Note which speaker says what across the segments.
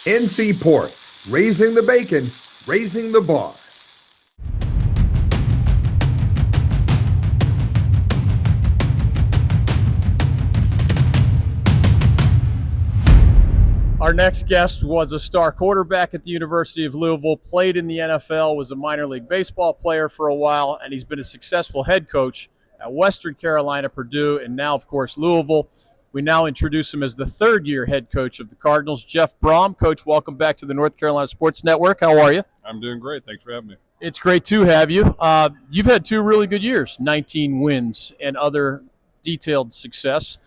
Speaker 1: NC Pork, raising the bacon, raising the bar.
Speaker 2: Our next guest was a star quarterback at the University of Louisville, played in the NFL, was a minor league baseball player for a while, and he's been a successful head coach at Western Carolina, Purdue, and now, of course, Louisville. We now introduce him as the third-year head coach of the Cardinals, Jeff Brohm. Coach, welcome back to the North Carolina Sports Network. How are you?
Speaker 3: I'm doing great. Thanks for having me.
Speaker 2: It's great to have you. You've had two really good years, 19 wins and other detailed success.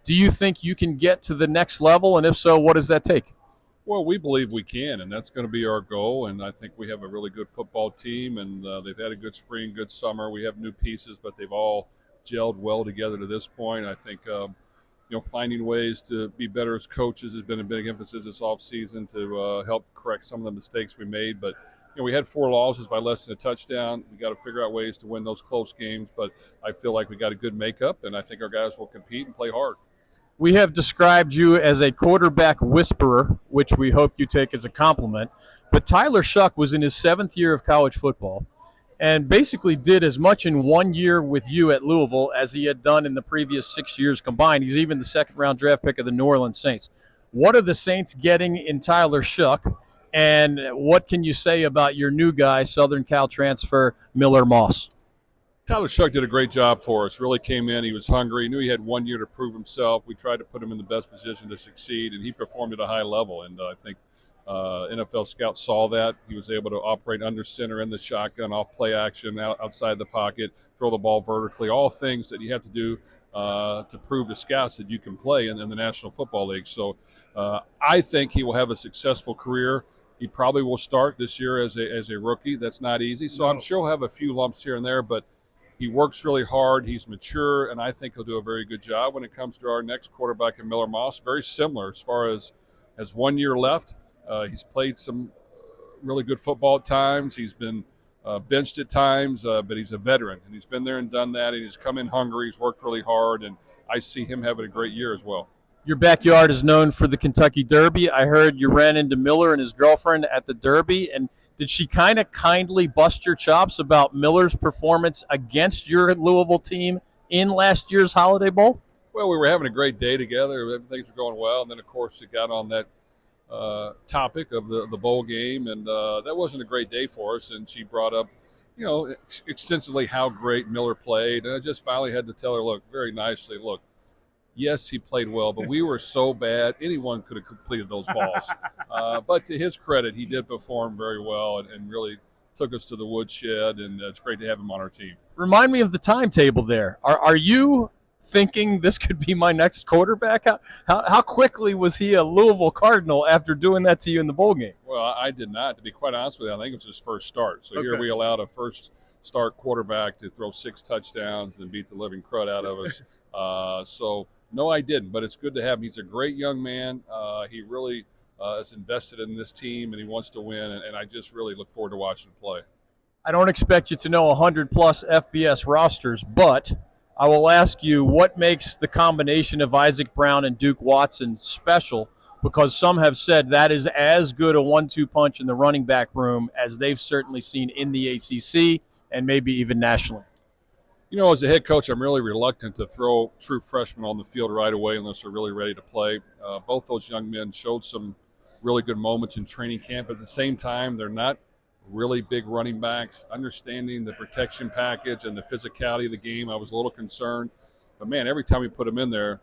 Speaker 2: Do you think you can get to the next level, and if so, what does that take?
Speaker 3: Well, we believe we can, and that's going to be our goal, and I think we have a really good football team, and they've had a good spring, good summer. We have new pieces, but they've all gelled well together to this point. I think finding ways to be better as coaches has been a big emphasis this offseason to help correct some of the mistakes we made. But we had 4 losses by less than a touchdown. We got to figure out ways to win those close games, but I feel like we got a good makeup, and I think our guys will compete and play hard.
Speaker 2: We have described you as a quarterback whisperer, which we hope you take as a compliment. But Tyler Shuck was in his 7th year of college football and basically did as much in 1 year with you at Louisville as he had done in the previous 6 years combined. He's even the second-round draft pick of the New Orleans Saints. What are the Saints getting in Tyler Shuck, and what can you say about your new guy, Southern Cal transfer Miller Moss?
Speaker 3: Tyler Shuck did a great job for us. Really came in. He was hungry. He knew he had 1 year to prove himself. We tried to put him in the best position to succeed, and he performed at a high level. And I think NFL scouts saw that. He was able to operate under center in the shotgun, off play action, outside the pocket, throw the ball vertically, all things that you have to do to prove to scouts that you can play in the National Football League. So I think he will have a successful career. He probably will start this year as a rookie. That's not easy. So I'm sure he'll have a few lumps here and there, but he works really hard. He's mature, and I think he'll do a very good job when it comes to our next quarterback in Miller Moss. Very similar as far as 1 year left. He's played some really good football at times. He's been benched at times, but he's a veteran, and he's been there and done that, and he's come in hungry. He's worked really hard, and I see him having a great year as well.
Speaker 2: Your backyard is known for the Kentucky Derby. I heard you ran into Miller and his girlfriend at the Derby, and did she kind of kindly bust your chops about Miller's performance against your Louisville team in last year's Holiday Bowl?
Speaker 3: Well, we were having a great day together. Everything's going well, and then, of course, it got on that topic of the bowl game, and that wasn't a great day for us, and she brought up extensively how great Miller played, and I just finally had to tell her, look, very nicely, look, yes, he played well, but we were so bad, anyone could have completed those balls. But to his credit, he did perform very well and really took us to the woodshed, and it's great to have him on our team.
Speaker 2: Remind me of the timetable there. Are you thinking this could be my next quarterback? How quickly was he a Louisville Cardinal after doing that to you in the bowl game?
Speaker 3: Well, I did not. To be quite honest with you, I think it was his first start. So
Speaker 2: Okay.
Speaker 3: Here we allowed a first start quarterback to throw 6 touchdowns and beat the living crud out of us. So no, I didn't, but it's good to have him. He's a great young man. He really is invested in this team, and he wants to win, and I just really look forward to watching him play.
Speaker 2: I don't expect you to know 100-plus FBS rosters, but I will ask you what makes the combination of Isaac Brown and Duke Watson special, because some have said that is as good a 1-2 punch in the running back room as they've certainly seen in the ACC and maybe even nationally.
Speaker 3: As a head coach, I'm really reluctant to throw true freshmen on the field right away unless they're really ready to play. Both those young men showed some really good moments in training camp. At the same time, they're not really big running backs. Understanding the protection package and the physicality of the game, I was a little concerned. But, man, every time we put them in there,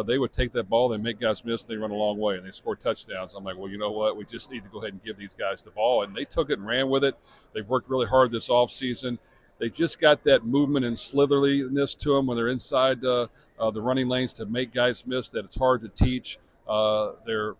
Speaker 3: they would take that ball, they make guys miss, and they run a long way, and they score touchdowns. I'm like, well, you know what? We just need to go ahead and give these guys the ball. And they took it and ran with it. They've worked really hard this offseason. They just got that movement and slitherliness to them when they're inside the running lanes to make guys miss that it's hard to teach. They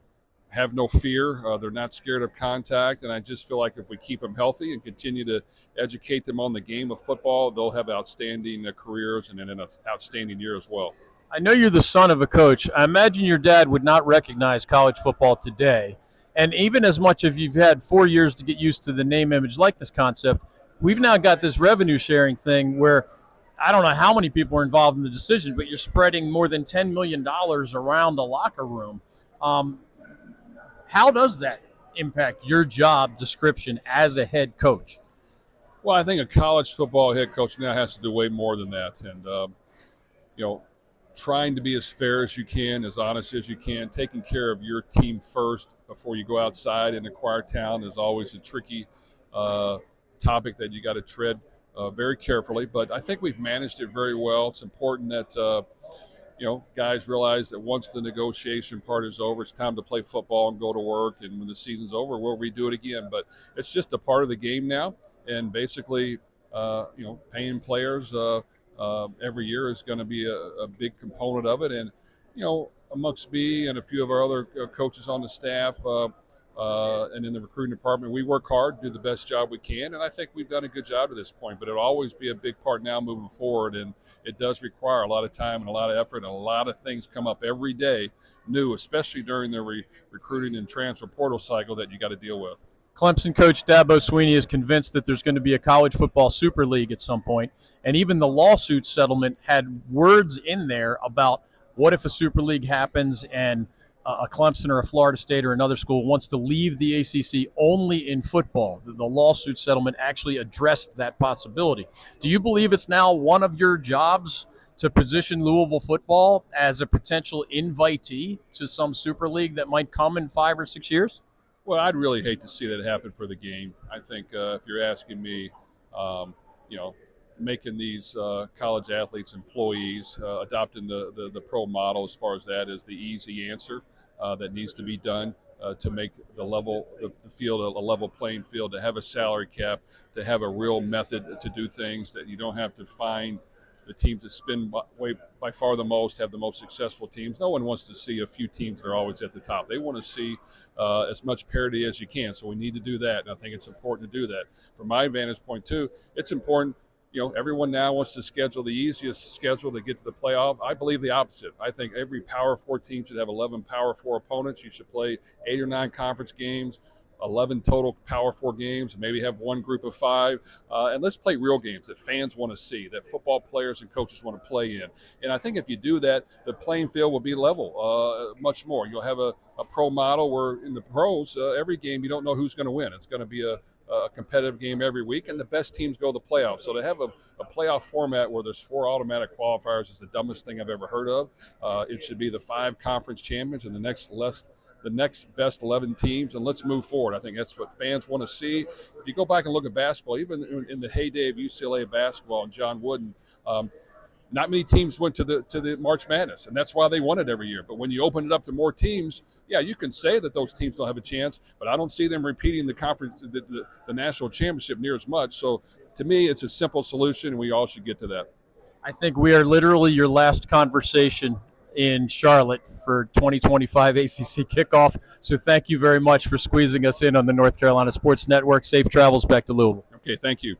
Speaker 3: have no fear. They're not scared of contact, and I just feel like if we keep them healthy and continue to educate them on the game of football, they'll have outstanding careers and an outstanding year as well.
Speaker 2: I know you're the son of a coach. I imagine your dad would not recognize college football today. And even as much as you've had 4 years to get used to the name, image, likeness concept, we've now got this revenue sharing thing where I don't know how many people are involved in the decision, but you're spreading more than $10 million around a locker room. How does that impact your job description as a head coach?
Speaker 3: Well, I think a college football head coach now has to do way more than that. And, trying to be as fair as you can, as honest as you can, taking care of your team first before you go outside and acquire talent is always a tricky topic that you got to tread very carefully. But I think we've managed it very well. It's important that guys realize that once the negotiation part is over, it's time to play football and go to work. And when the season's over, we'll redo it again. But it's just a part of the game now. And basically, paying players every year is going to be a big component of it. And, amongst me and a few of our other coaches on the staff and in the recruiting department, we work hard, do the best job we can. And I think we've done a good job to this point, but it'll always be a big part now moving forward. And it does require a lot of time and a lot of effort, and a lot of things come up every day new, especially during the recruiting and transfer portal cycle that you got to deal with.
Speaker 2: Clemson coach Dabo Swinney is convinced that there's going to be a college football super league at some point, and even the lawsuit settlement had words in there about what if a super league happens and a Clemson or a Florida State or another school wants to leave the ACC only in football. The lawsuit settlement actually addressed that possibility. Do you believe it's now one of your jobs to position Louisville football as a potential invitee to some super league that might come in 5 or 6 years?
Speaker 3: Well, I'd really hate to see that happen for the game. I think if you're asking me, making these college athletes employees, adopting the pro model as far as that is the easy answer that needs to be done to make the field a level playing field, to have a salary cap, to have a real method to do things, that you don't have to find the teams that spend by far the most, have the most successful teams. No one wants to see a few teams that are always at the top. They want to see as much parity as you can. So we need to do that, and I think it's important to do that. From my vantage point, too, it's important. Everyone now wants to schedule the easiest schedule to get to the playoff. I believe the opposite. I think every Power 4 team should have 11 Power 4 opponents. You should play 8 or 9 conference games, 11 total Power 4 games, maybe have one group of 5. And let's play real games that fans want to see, that football players and coaches want to play in. And I think if you do that, the playing field will be level much more. You'll have a pro model where in the pros, every game you don't know who's going to win. It's going to be a competitive game every week, and the best teams go to the playoffs. So to have a playoff format where there's 4 automatic qualifiers is the dumbest thing I've ever heard of. It should be the 5 conference champions and the next best 11 teams, and let's move forward. I think that's what fans want to see. If you go back and look at basketball, even in the heyday of UCLA basketball and John Wooden, not many teams went to the March Madness, and that's why they won it every year. But when you open it up to more teams, yeah, you can say that those teams don't have a chance, but I don't see them repeating the conference, the national championship near as much. So to me, it's a simple solution, and we all should get to that.
Speaker 2: I think we are literally your last conversation in Charlotte for 2025 ACC Kickoff. So thank you very much for squeezing us in on the North Carolina Sports Network. Safe travels back to Louisville.
Speaker 3: Okay, thank you.